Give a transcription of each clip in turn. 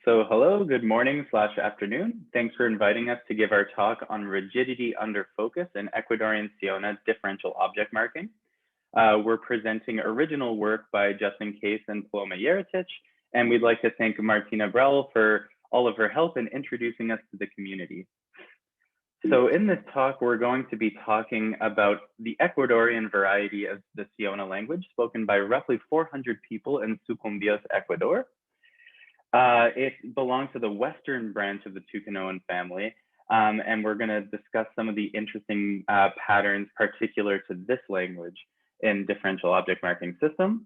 So hello, good morning / afternoon. Thanks for inviting us to give our talk on rigidity under focus in Ecuadorian Siona differential object marking. We're presenting original work by Justin Case and Paloma Yeritich, and we'd like to thank Martina Brell for all of her help in introducing us to the community. So in this talk, we're going to be talking about the Ecuadorian variety of the Siona language spoken by roughly 400 people in Sucumbíos, Ecuador. It belongs to the Western branch of the Tucanoan family, and we're going to discuss some of the interesting patterns particular to this language in differential object marking system.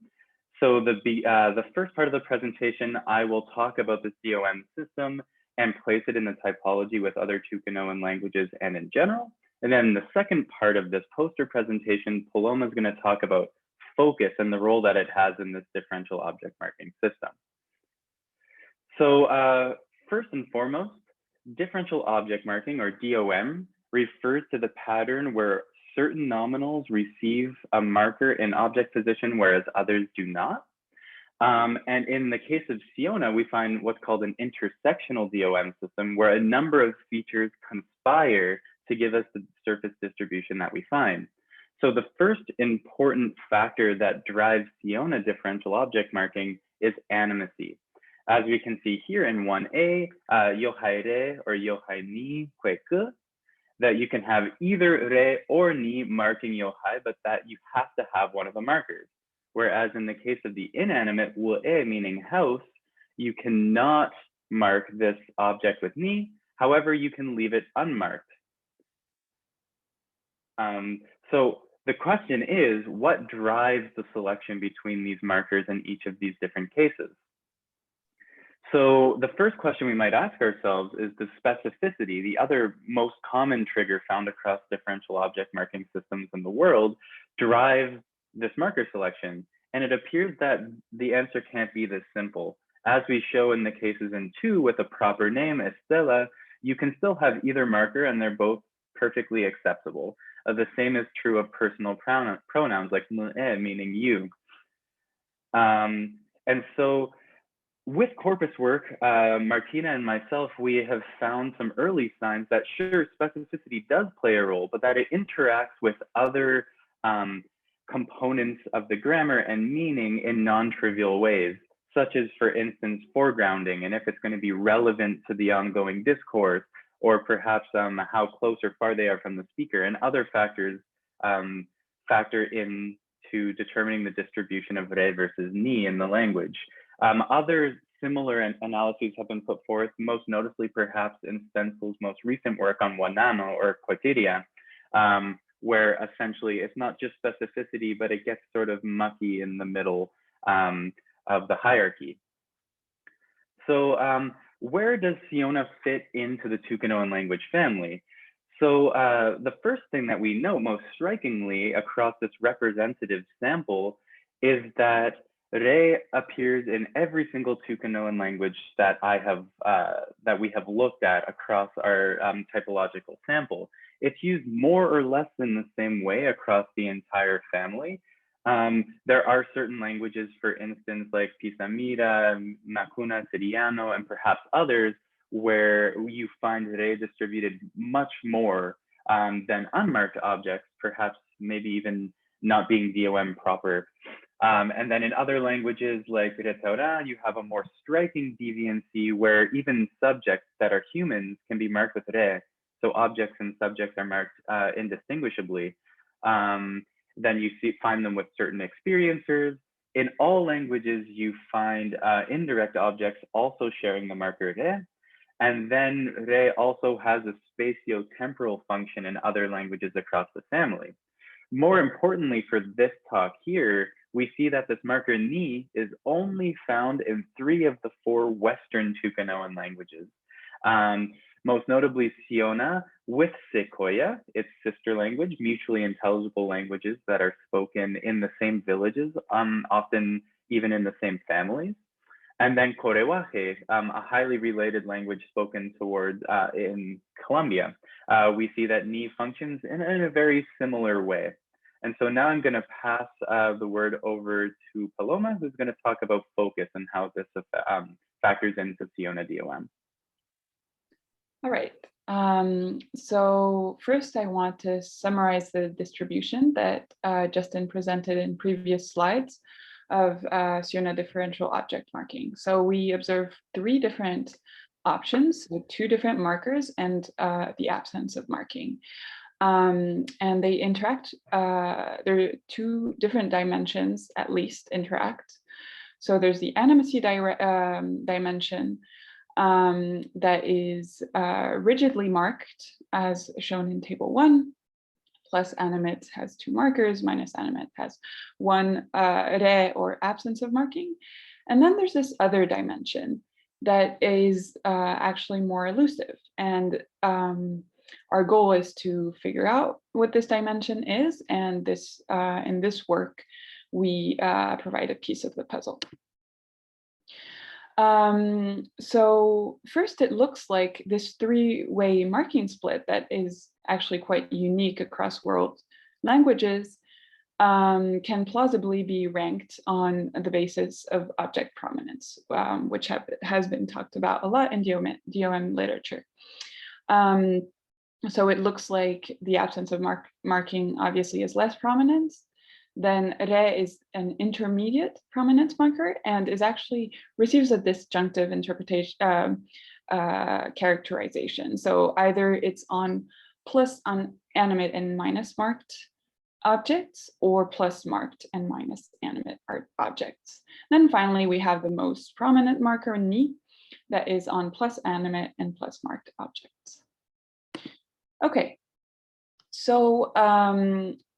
So the first part of the presentation, I will talk about the DOM system and place it in the typology with other Tucanoan languages and in general. And then the second part of this poster presentation, Paloma is going to talk about focus and the role that it has in this differential object marking system. So first and foremost, differential object marking, or DOM, refers to the pattern where certain nominals receive a marker in object position, whereas others do not. And in the case of Siona, we find what's called an intersectional DOM system, where a number of features conspire to give us the surface distribution that we find. So the first important factor that drives Siona differential object marking is animacy. As we can see here in 1A, yohaire or yohai ni kweke, that you can have either re or ni marking yohai, but that you have to have one of the markers. Whereas in the case of the inanimate wue, meaning house, you cannot mark this object with ni. However, you can leave it unmarked. So the question is, what drives the selection between these markers in each of these different cases? So the first question we might ask ourselves is, the specificity, the other most common trigger found across differential object marking systems in the world, drive this marker selection? And it appears that the answer can't be this simple. As we show in the cases in 2 with a proper name, Estela, you can still have either marker and they're both perfectly acceptable. The same is true of personal pronouns like meaning you. And so with corpus work, Martina and myself, we have found some early signs that sure, specificity does play a role, but that it interacts with other components of the grammar and meaning in non-trivial ways, such as, for instance, foregrounding, and if it's going to be relevant to the ongoing discourse, or perhaps how close or far they are from the speaker, and other factors factor into determining the distribution of re versus ni in the language. Other similar analyses have been put forth, most notably perhaps in Stencil's most recent work on Wanano or Quotidia, where essentially it's not just specificity, but it gets sort of mucky in the middle of the hierarchy. So where does Siona fit into the Tucanoan language family? So the first thing that we know most strikingly across this representative sample is that re appears in every single Tucanoan language that that we have looked at across our typological sample. It's used more or less in the same way across the entire family. There are certain languages, for instance, like Pisamira, Macuna, Siriano, and perhaps others, where you find re distributed much more than unmarked objects, perhaps maybe even not being DOM proper. And then in other languages like Retaura, you have a more striking deviancy where even subjects that are humans can be marked with re. So objects and subjects are marked indistinguishably. Then you find them with certain experiencers. In all languages, you find indirect objects also sharing the marker re. And then re also has a spatio-temporal function in other languages across the family. More importantly for this talk here, we see that this marker ni is only found in 3 of the 4 Western Tucanoan languages. Most notably Siona with Sequoia, its sister language, mutually intelligible languages that are spoken in the same villages, often even in the same families. And then Corewaje, a highly related language spoken towards in Colombia. We see that ni functions in a very similar way. And so now I'm going to pass the word over to Paloma, who's going to talk about focus and how this factors into Siona DOM. All right. So first, I want to summarize the distribution that Justin presented in previous slides of Siona differential object marking. So we observe 3 different options with 2 different markers and the absence of marking. And they interact, there are 2 different dimensions at least interact. So there's the animacy dimension that is rigidly marked as shown in table 1. Plus animate has 2 markers, minus animate has 1 re or absence of marking. And then there's this other dimension that is actually more elusive. And our goal is to figure out what this dimension is. And this in this work, we provide a piece of the puzzle. So first, it looks like this 3-way marking split that is actually quite unique across world languages can plausibly be ranked on the basis of object prominence, which has been talked about a lot in DOM literature. So it looks like the absence of marking obviously is less prominence. Then re is an intermediate prominence marker and is actually receives a disjunctive interpretation characterization. So either it's on plus on animate and minus marked objects or plus marked and minus animate objects. Then finally, we have the most prominent marker ni that is on plus animate and plus marked objects. Okay, so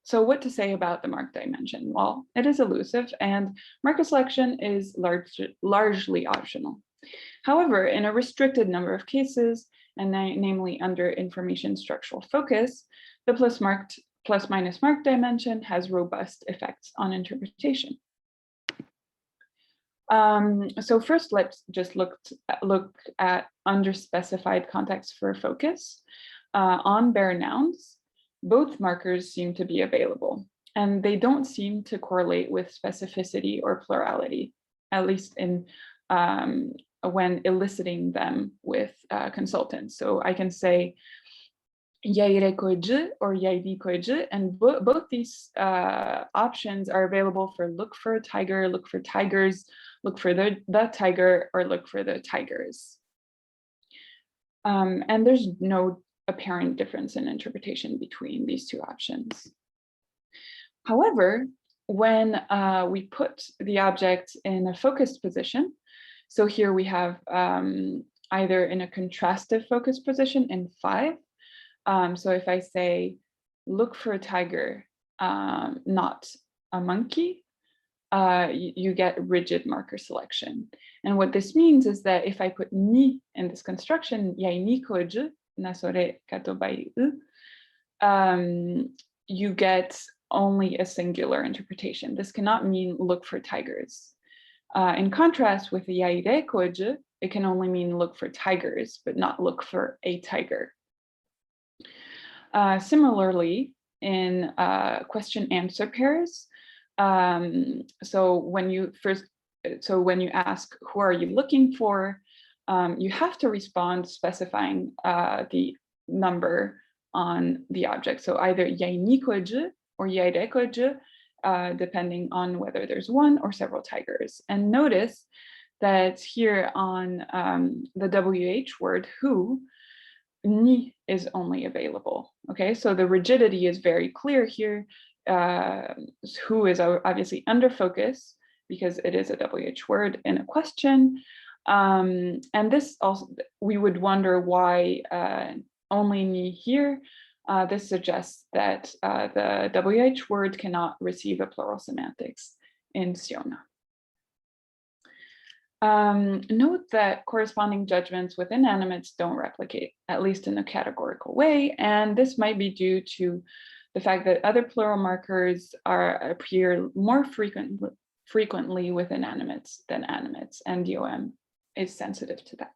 so what to say about the mark dimension? Well, it is elusive and marker selection is largely optional. However, in a restricted number of cases, and namely under information structural focus, the plus minus mark dimension has robust effects on interpretation. So first, let's just look at underspecified context for focus. On bare nouns, both markers seem to be available, and they don't seem to correlate with specificity or plurality, at least in when eliciting them with consultants. So I can say yaire or yaidi, and both these options are available for look for a tiger, look for tigers, look for the tiger, or look for the tigers. And there's no apparent difference in interpretation between these 2 options. However, when we put the object in a focused position, so here we have either in a contrastive focus position in 5. So if I say, look for a tiger, not a monkey, you get rigid marker selection. And what this means is that if I put ni in this construction, yai ni koji, nasore katobai, you get only a singular interpretation. This cannot mean look for tigers. In contrast with the yaire koji, it can only mean look for tigers, but not look for a tiger. Similarly, in question answer pairs, so when you ask who are you looking for, you have to respond specifying the number on the object. So either yainikoju or yairekoju, depending on whether there's 1 or several tigers. And notice that here on the WH word who, ni is only available. Okay, so the rigidity is very clear here. Who is obviously under focus because it is a WH word in a question. And this also, we would wonder why only ni here. This suggests that the WH word cannot receive a plural semantics in Siona. Note that corresponding judgments within animates don't replicate, at least in a categorical way, and this might be due to the fact that other plural markers appear more frequently within animates than animates, and DOM is sensitive to that.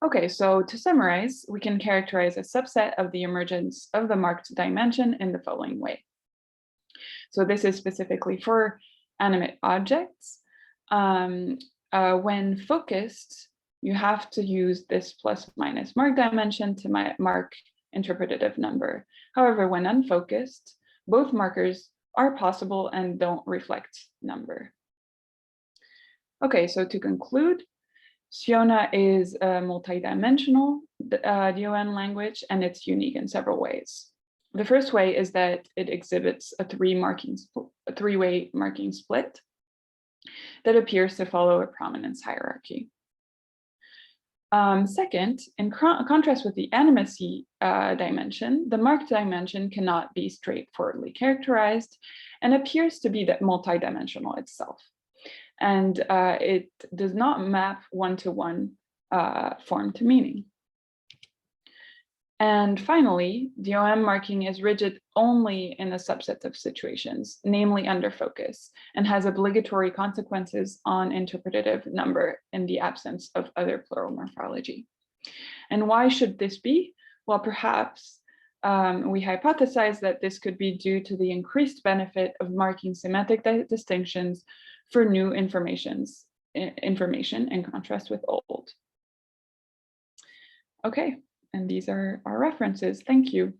Okay, so to summarize, we can characterize a subset of the emergence of the marked dimension in the following way. So this is specifically for animate objects. When focused, you have to use this plus minus mark dimension to mark interpretative number. However, when unfocused, both markers are possible and don't reflect number. Okay, so to conclude, Siona is a multidimensional DOM language, and it's unique in several ways. The first way is that it exhibits a three-way marking split that appears to follow a prominence hierarchy. Second, in contrast with the animacy dimension, the marked dimension cannot be straightforwardly characterized and appears to be that multidimensional itself. And it does not map one-to-one form to meaning. And finally, DOM marking is rigid only in a subset of situations, namely under focus, and has obligatory consequences on interpretative number in the absence of other plural morphology. And why should this be? Well, perhaps we hypothesize that this could be due to the increased benefit of marking semantic distinctions for new information in contrast with old. Okay. And these are our references. Thank you.